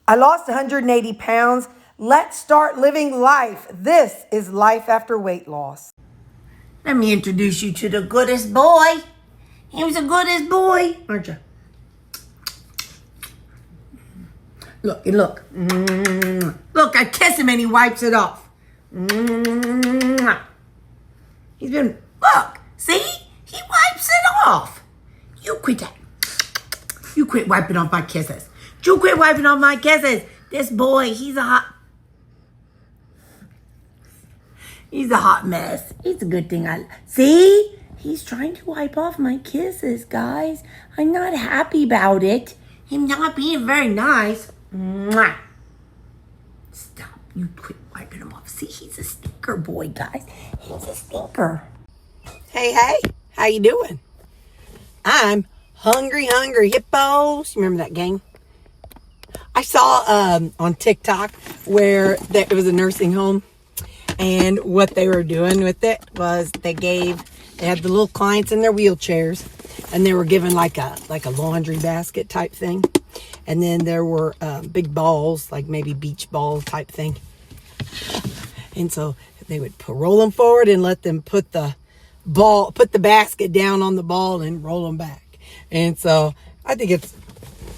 I lost 180 pounds. Let's start living life. This is life after weight loss. Let me introduce you to the goodest boy. He was the goodest boy, aren't you? Look and look. Look, I kiss him and he wipes it off. He's been, look, see? He wipes it off. You quit that. You quit wiping off my kisses. You quit wiping off my kisses. This boy, he's a hot mess. It's a good thing see? He's trying to wipe off my kisses, guys. I'm not happy about it. Him not being very nice. Mwah. Stop. You quit wiping him off. See, he's a stinker boy, guys. He's a stinker. Hey, how you doing? I'm hungry hippos. You remember that gang? I saw on TikTok where it was a nursing home, and what they were doing with it was they had the little clients in their wheelchairs, and they were given like a laundry basket type thing, and then there were big balls, like maybe beach ball type thing, and so they would roll them forward and let them put the basket down on the ball and roll them back. And so I think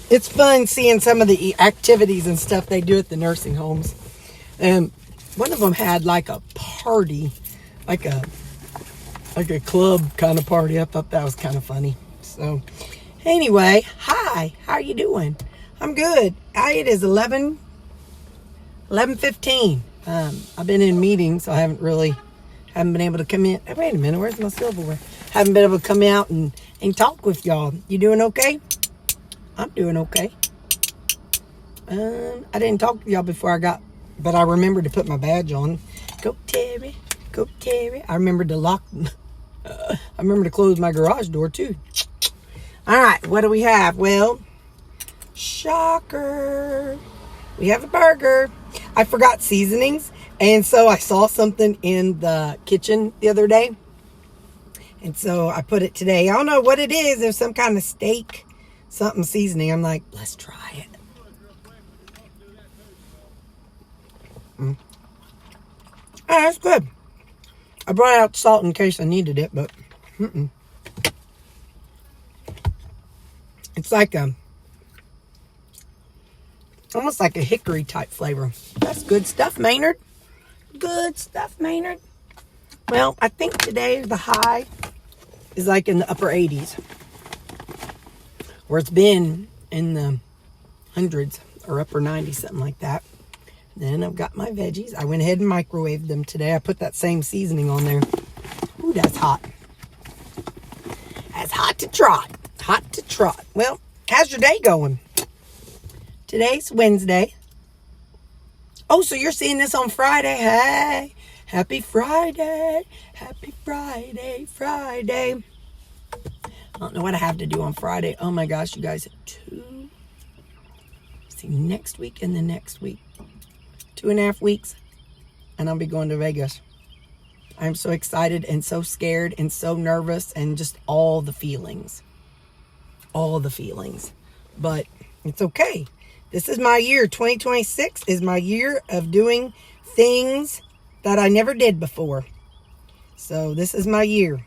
it's fun seeing some of the activities and stuff they do at the nursing homes. And one of them had like a party, like a club kind of party. I thought that was kind of funny. So anyway, hi, how are you doing? I'm good. It is 11:15. I've been in meetings, so I haven't been able to come in. Wait a minute, where's my silverware? Haven't been able to come out and talk with y'all. You doing okay? I'm doing okay. I didn't talk to y'all before but I remembered to put my badge on. Go Terri, go Terri. I remembered to close my garage door too. All right, what do we have? Well, shocker. We have a burger. I forgot seasonings, and so I saw something in the kitchen the other day, and so I put it today. I don't know what it is. There's some kind of steak, something seasoning. I'm like, let's try it. Oh, that's good. I brought out salt in case I needed it, but it's like almost like a hickory type flavor. That's good stuff, Maynard. Good stuff, Maynard. Well, I think today the high is like in the upper 80s, where it's been in the hundreds or upper 90s, something like that. Then I've got my veggies. I went ahead and microwaved them today. I put that same seasoning on there. Ooh, that's hot. That's hot to trot. Hot to trot. Well, how's your day going? Today's Wednesday. Oh, so you're seeing this on Friday. Hey, happy Friday. Happy Friday, Friday. I don't know what I have to do on Friday. Oh my gosh, you guys. Next week and the next week. 2.5 weeks, and I'll be going to Vegas. I'm so excited and so scared and so nervous and just all the feelings. All the feelings. But it's okay. This is my year. 2026 is my year of doing things that I never did before. So this is my year.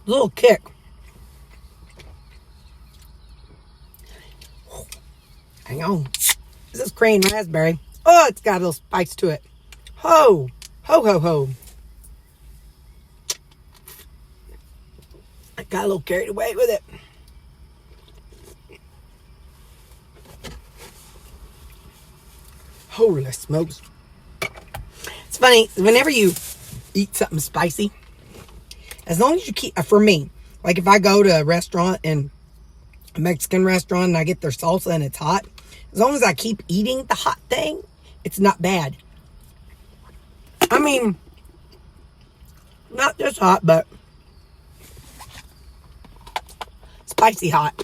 Little kick. Hang on. This is cream raspberry. Oh, it's got a little spice to it. Ho, ho, ho, ho. I got a little carried away with it. Holy smokes. It's funny, whenever you eat something spicy, as long as you keep, for me, like if I go to a restaurant, and a Mexican restaurant, and I get their salsa and it's hot, as long as I keep eating the hot thing, it's not bad. I mean, not just hot, but spicy hot.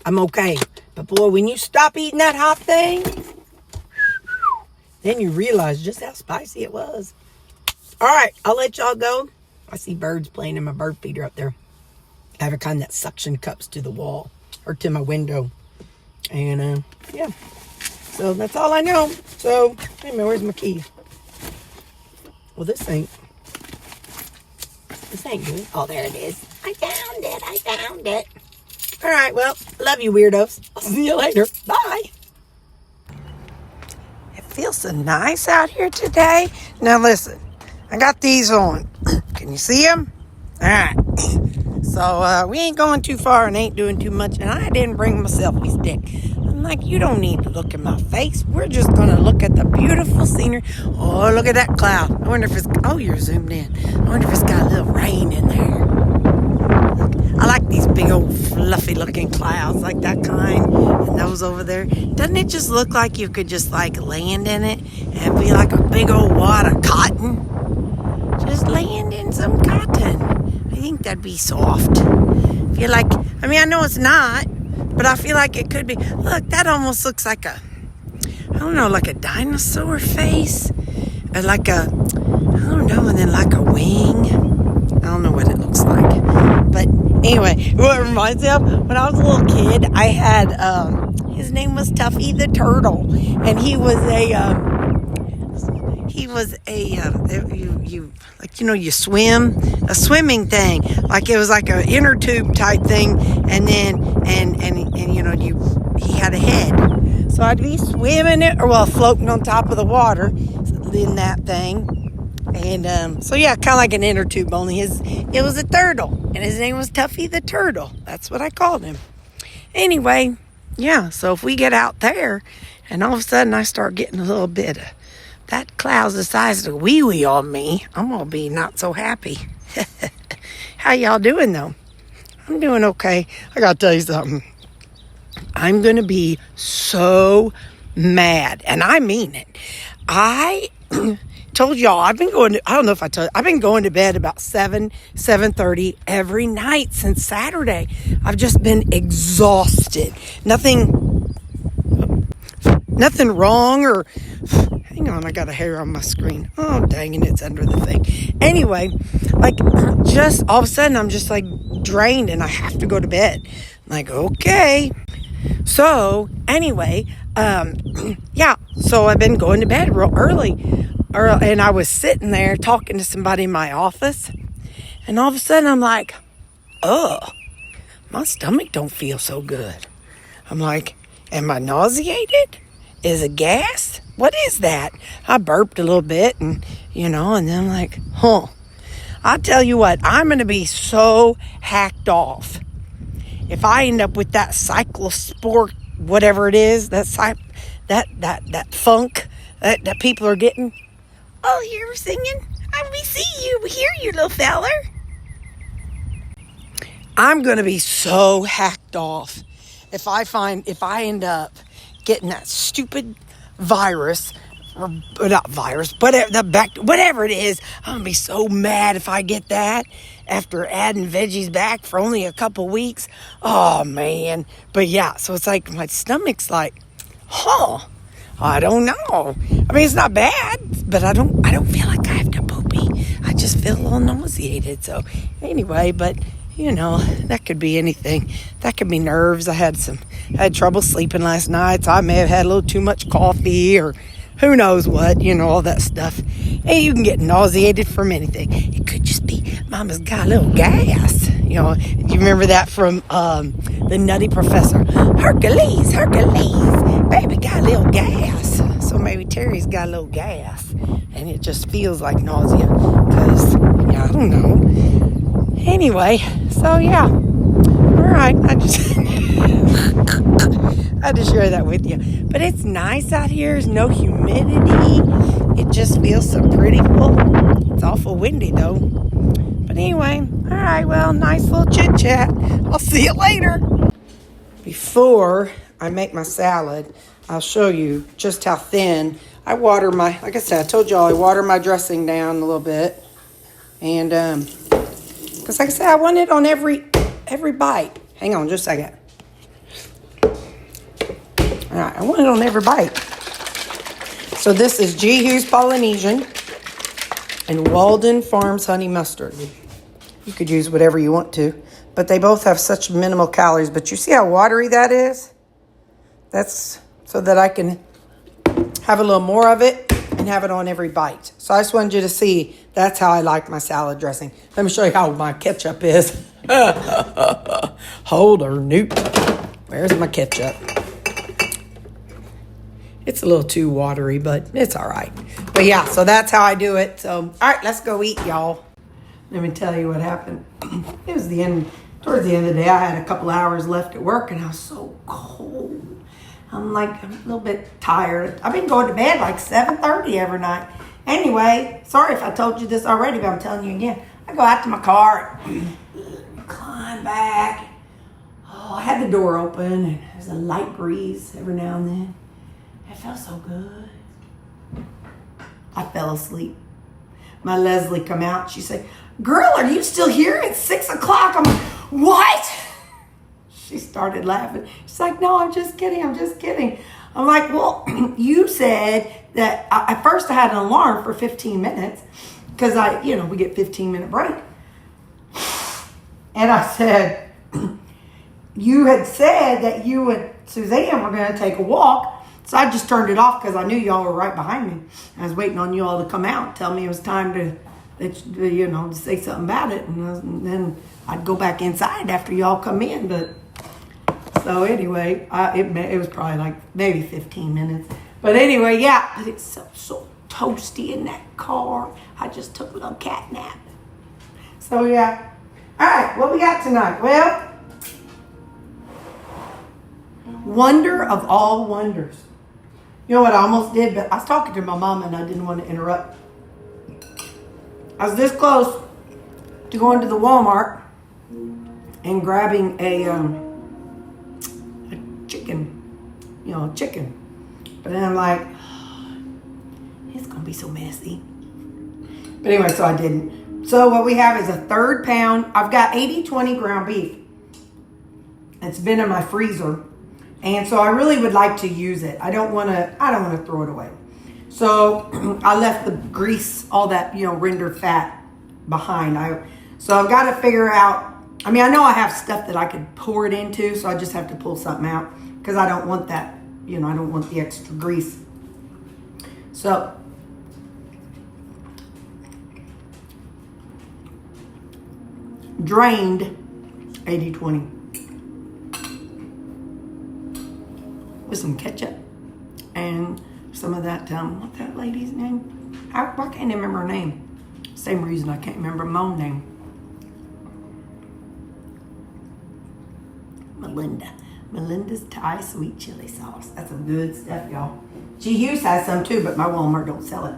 I'm okay. But boy, when you stop eating that hot thing, then you realize just how spicy it was. All right, I'll let y'all go. I see birds playing in my bird feeder up there. I have a kind that suction cups to the wall or to my window. And yeah, so that's all I know. So, wait a minute, where's my key? Well, this ain't good. Oh, there it is. I found it. All right, well, love you, weirdos. I'll see you later. Bye. It feels so nice out here today. Now listen, I got these on. Can you see them? All right. So we ain't going too far and ain't doing too much. And I didn't bring my selfie stick. I'm like, you don't need to look at my face. We're just going to look at the beautiful scenery. Oh, look at that cloud. I wonder if it's... Oh, you're zoomed in. I wonder if it's got a little rain in there. I like these big old fluffy looking clouds, like that kind, and those over there. Doesn't it just look like you could just like land in it and be like a big old wad of cotton? Just land in some cotton. I think that'd be soft. I feel like, I mean, I know it's not, but I feel like it could be. Look, that almost looks like a, I don't know, like a dinosaur face, or like a, I don't know, and then like a wing. I don't know what it looks like, but anyway, what it reminds me of, when I was a little kid, I had, his name was Tuffy the Turtle, and he was you swim, a swimming thing, like it was like an inner tube type thing, and then, he had a head, so I'd be swimming it, or well, floating on top of the water in that thing. And so yeah, kind of like an inner tube, only it was a turtle, and his name was Tuffy the Turtle. That's what I called him. Anyway, yeah, so if we get out there and all of a sudden I start getting a little bit of that cloud's the size of a wee-wee on me, I'm gonna be not so happy. How y'all doing though? I'm doing okay. I gotta tell you something. I'm gonna be so mad, and I mean it. I told y'all I've been going to bed about 7:30 every night since Saturday. I've just been exhausted. Nothing wrong, or hang on, I got a hair on my screen. Oh dang it, it's under the thing. Anyway, like just all of a sudden I'm just like drained and I have to go to bed. I'm like, okay. So anyway, yeah, so I've been going to bed real early. And I was sitting there talking to somebody in my office, and all of a sudden I'm like, my stomach don't feel so good. I'm like, am I nauseated? Is it gas? What is that? I burped a little bit, and then I'm like, I tell you what, I'm going to be so hacked off if I end up with that cyclosport, whatever it is, that funk that people are getting. Oh, you're singing? We see you. We hear you, little feller. I'm going to be so hacked off if I end up getting that stupid virus, or not virus, but whatever it is. I'm going to be so mad if I get that after adding veggies back for only a couple weeks. Oh, man. But yeah, so it's like my stomach's like, I don't know. I mean, it's not bad, but I don't feel like I have to poopy. I just feel a little nauseated. So anyway, but that could be anything. That could be nerves. I had trouble sleeping last night, so I may have had a little too much coffee, or who knows what, all that stuff. Hey, you can get nauseated from anything. It could just be Mama's got a little gas. You remember that from the Nutty Professor? Hercules, baby got a little gas. So maybe Terry's got a little gas, and it just feels like nausea, because, I don't know. Anyway, so yeah. All right, I just had to share that with you. But it's nice out here. There's no humidity. It just feels so pretty. Well, it's awful windy though. But anyway, all right, well, nice little chit chat. I'll see you later. Before I make my salad, I'll show you just how thin I water like I said, I told y'all I water my dressing down a little bit. And, because like I said, I want it on every bite. Hang on just a second. All right, I want it on every bite. So this is G. Hughes Polynesian and Walden Farms Honey Mustard. You could use whatever you want to. But they both have such minimal calories. But you see how watery that is? That's so that I can have a little more of it and have it on every bite. So I just wanted you to see that's how I like my salad dressing. Let me show you how my ketchup is. Hold her, Newt. Where's my ketchup? It's a little too watery, but it's all right. But yeah, so that's how I do it. So, all right, let's go eat, y'all. Let me tell you what happened. It was towards the end of the day, I had a couple hours left at work, and I was so cold. I'm a little bit tired. I've been going to bed like 7:30 every night. Anyway, sorry if I told you this already, but I'm telling you again. I go out to my car, climb back. Oh, I had the door open, and there's a light breeze every now and then. It felt so good. I fell asleep. My Leslie come out. She said, "Girl, are you still here? It's 6 o'clock." I'm like, "What?" She started laughing. She's like, "No, I'm just kidding. I'm just kidding." I'm like, "Well, you said that at first I had an alarm for 15 minutes because we get 15-minute break." And I said, "You had said that you and Suzanne were going to take a walk." So I just turned it off because I knew y'all were right behind me. I was waiting on you all to come out and tell me it was time to say something about it. And then I'd go back inside after y'all come in. But so anyway, it was probably like maybe 15 minutes. But anyway, yeah. But it's so toasty in that car. I just took a little cat nap. So yeah. All right, what we got tonight? Well, wonder of all wonders. You know what I almost did? But I was talking to my mom and I didn't want to interrupt. I was this close to going to the Walmart and grabbing a chicken. But then I'm like, it's going to be so messy. But anyway, so I didn't. So what we have is a 1/3 pound. I've got 80/20 ground beef. It's been in my freezer. And so I really would like to use it. I don't want to throw it away. So I left the grease, all that, rendered fat behind. So I've got to figure out, I know I have stuff that I could pour it into, so I just have to pull something out because I don't want that, I don't want the extra grease. So drained 80/20. With some ketchup and some of that, what's that lady's name? I can't remember her name. Same reason I can't remember my own name. Melinda's Thai sweet chili sauce. That's some good stuff, y'all. G-Hughes has some too, but my Walmart don't sell it.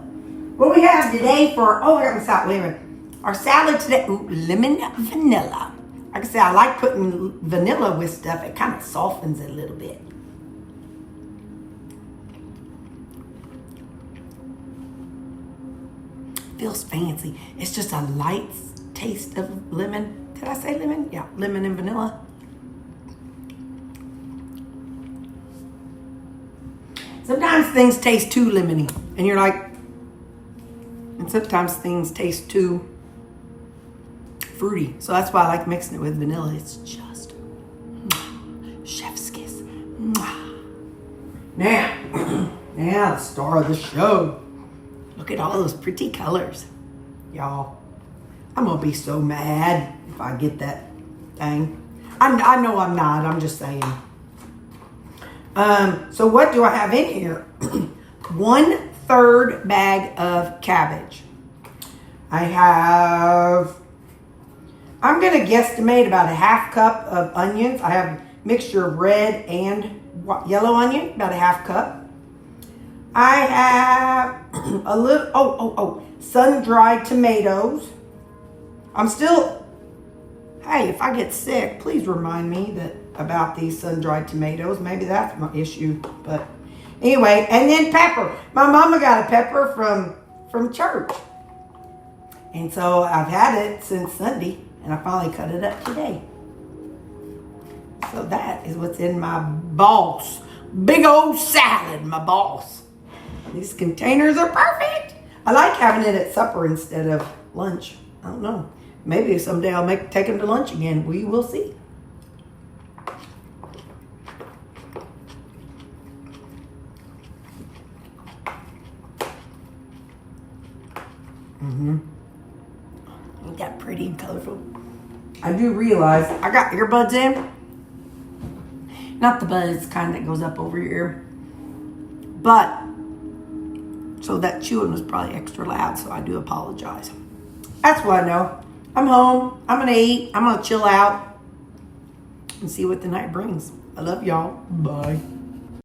What we have today I got my salad. Wait a minute. Our salad today, lemon vanilla. Like I said, I like putting vanilla with stuff. It kind of softens it a little bit. Feels fancy. It's just a light taste of lemon. Did I say lemon? Yeah, lemon and vanilla. Sometimes things taste too lemony, and you're like, and sometimes things taste too fruity. So that's why I like mixing it with vanilla. It's just chef's kiss. Now, the star of the show. Look at all those pretty colors. Y'all, I'm going to be so mad if I get that thing. I know I'm not. I'm just saying. So what do I have in here? 1/3 bag of cabbage. I'm going to guesstimate about a 1/2 cup of onions. I have a mixture of red and yellow onion, about a 1/2 cup. I have a little, sun-dried tomatoes. Hey, if I get sick, please remind me about these sun-dried tomatoes. Maybe that's my issue. But anyway, and then pepper. My mama got a pepper from church. And so I've had it since Sunday, and I finally cut it up today. So that is what's in my boss. Big old salad, my boss. These containers are perfect. I like having it at supper instead of lunch. I don't know. Maybe someday I'll take him to lunch again. We will see. Ain't that pretty and colorful? I do realize I got earbuds in. Not the buzz kind that goes up over your ear. But, so that chewing was probably extra loud, so I do apologize. That's what I know. I'm home. I'm going to eat. I'm going to chill out and see what the night brings. I love y'all. Bye.